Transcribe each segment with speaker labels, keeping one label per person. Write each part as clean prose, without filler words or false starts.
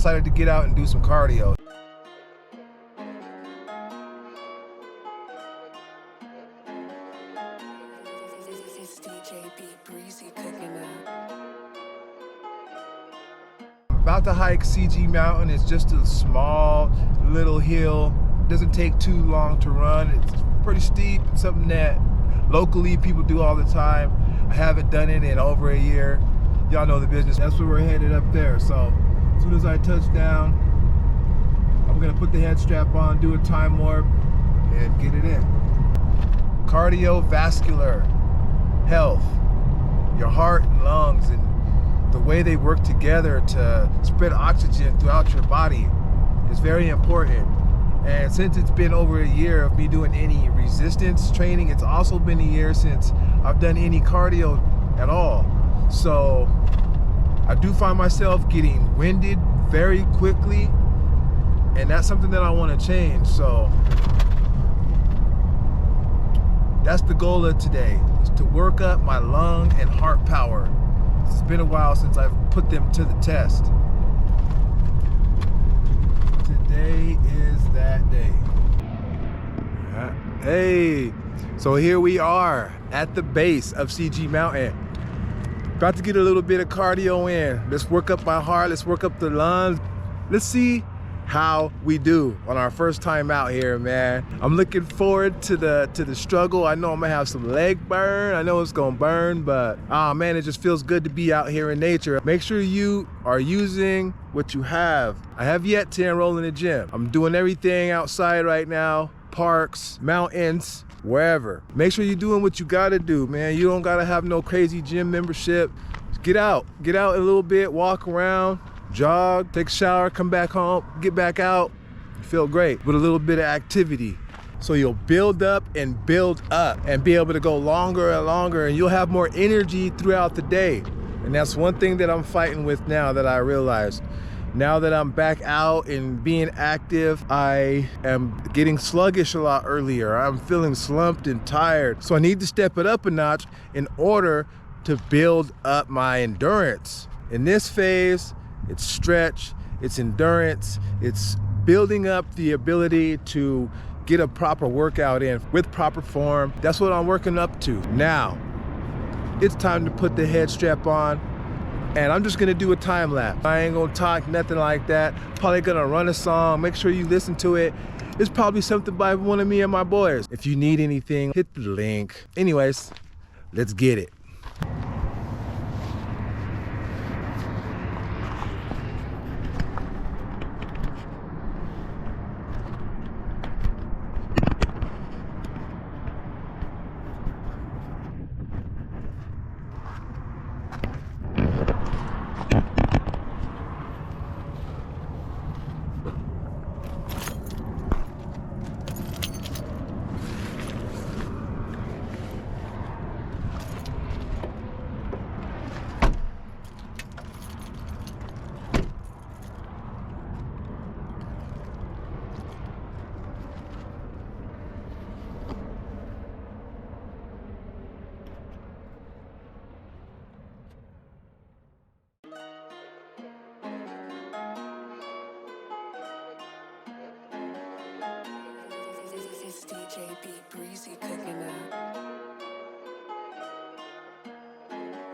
Speaker 1: decided to get out and do some cardio. About to hike CG Mountain. It's just a small little hill. It doesn't take too long to run. It's pretty steep. It's something that locally people do all the time. I haven't done it in over a year. Y'all know the business. That's where we're headed up there. So as soon as I touch down, I'm gonna put the head strap on, do a time warp, and get it in. Cardiovascular health, your heart and lungs, and the way they work together to spread oxygen throughout your body is very important. And since it's been over a year of me doing any resistance training, it's also been a year since I've done any cardio at all. So I do find myself getting winded very quickly, and that's something that I want to change. So that's the goal of today, is to work up my lung and heart power. It's been a while since I've put them to the test. Today is that day. Hey, so here we are at the base of CG Mountain. About to get a little bit of cardio in. Let's work up my heart, let's work up the lungs. Let's see how we do on our first time out here, man. I'm looking forward to the struggle. I know I'm gonna have some leg burn. I know it's gonna burn, but man, it just feels good to be out here in nature. Make sure you are using what you have. I have yet to enroll in the gym. I'm doing everything outside right now, parks, mountains, wherever. Make sure you're doing what you gotta do, man. You don't gotta have no crazy gym membership. Get out a little bit, walk around, jog, take a shower, come back home, get back out, feel great with a little bit of activity. So you'll build up and be able to go longer and longer, and you'll have more energy throughout the day. And that's one thing that I'm fighting with now that I realized. Now that I'm back out and being active, I am getting sluggish a lot earlier. I'm feeling slumped and tired. So I need to step it up a notch in order to build up my endurance. In this phase, it's stretch, it's endurance, it's building up the ability to get a proper workout in with proper form. That's what I'm working up to. Now, it's time to put the head strap on, and I'm just gonna do a time lapse. I ain't gonna talk, nothing like that. Probably gonna run a song, make sure you listen to it. It's probably something by one of me and my boys. If you need anything, hit the link. Anyways, let's get it.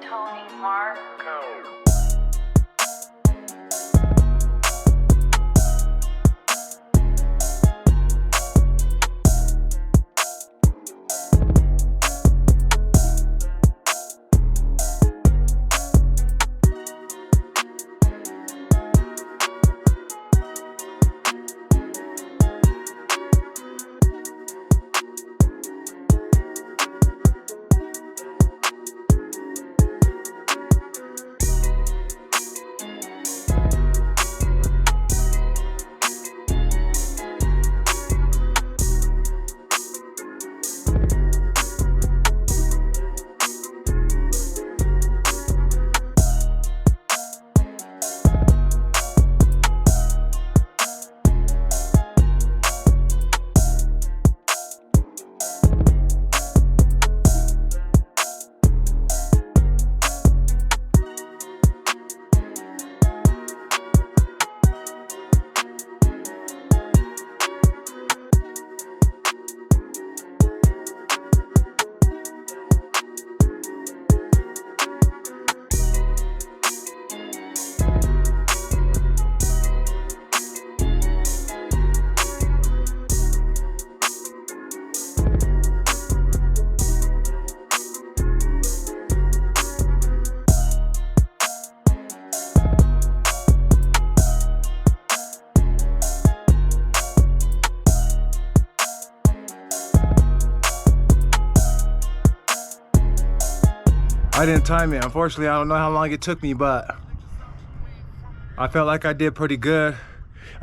Speaker 2: Tony Marco.
Speaker 1: I didn't time it. Unfortunately, I don't know how long it took me, but I felt like I did pretty good.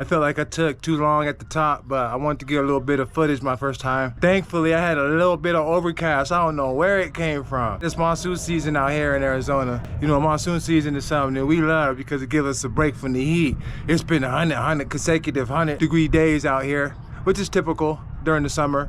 Speaker 1: I felt like I took too long at the top, but I wanted to get a little bit of footage my first time. Thankfully, I had a little bit of overcast. I don't know where it came from. It's monsoon season out here in Arizona. You know, monsoon season is something that we love because it gives us a break from the heat. It's been 100 consecutive 100-degree days out here, which is typical during the summer,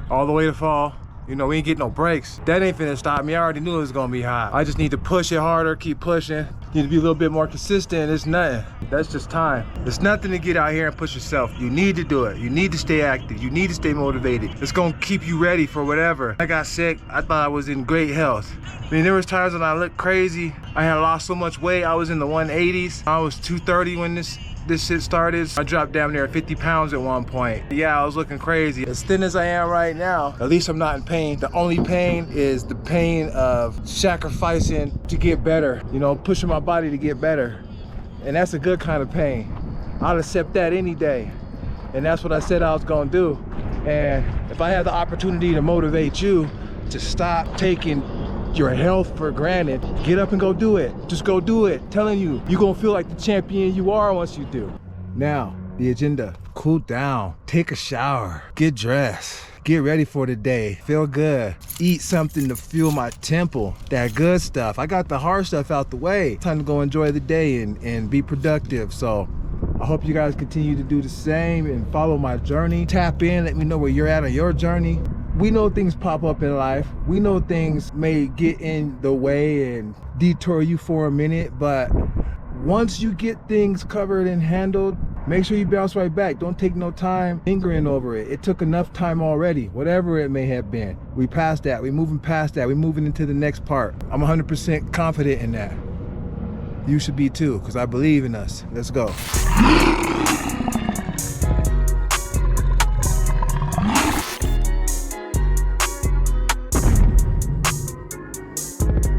Speaker 1: all the way to fall. You know, we ain't getting no breaks. That ain't finna stop me. I already knew it was gonna be hot. I just need to push it harder, keep pushing. Need to be a little bit more consistent. It's nothing. That's just time. It's nothing to get out here and push yourself. You need to do it. You need to stay active. You need to stay motivated. It's gonna keep you ready for whatever. I got sick. I thought I was in great health. I mean, there was times when I looked crazy. I had lost so much weight. I was in the 180s. I was 230 when this shit started. I dropped down there 50 pounds at one point. Yeah, I was looking crazy. As thin as I am right now, at least I'm not in pain. The only pain is the pain of sacrificing to get better, you know, pushing my body to get better. And that's a good kind of pain. I'll accept that any day. And that's what I said I was gonna do. And if I have the opportunity to motivate you to stop taking your health for granted, get up and go do it. Just go do it. Telling you, you're gonna feel like the champion you are once you do. Now, the agenda. Cool down, take a shower, get dressed, get ready for the day, feel good, eat something to fuel my temple, that good stuff. I got the hard stuff out the way. Time to go enjoy the day and be productive. So I hope you guys continue to do the same and follow my journey. Tap in, let me know where you're at on your journey. We know things pop up in life. We know things may get in the way and detour you for a minute, but once you get things covered and handled, make sure you bounce right back. Don't take no time lingering over it. It took enough time already, whatever it may have been. We passed that, we moving past that, we moving into the next part. I'm 100% confident in that. You should be too, because I believe in us. Let's go.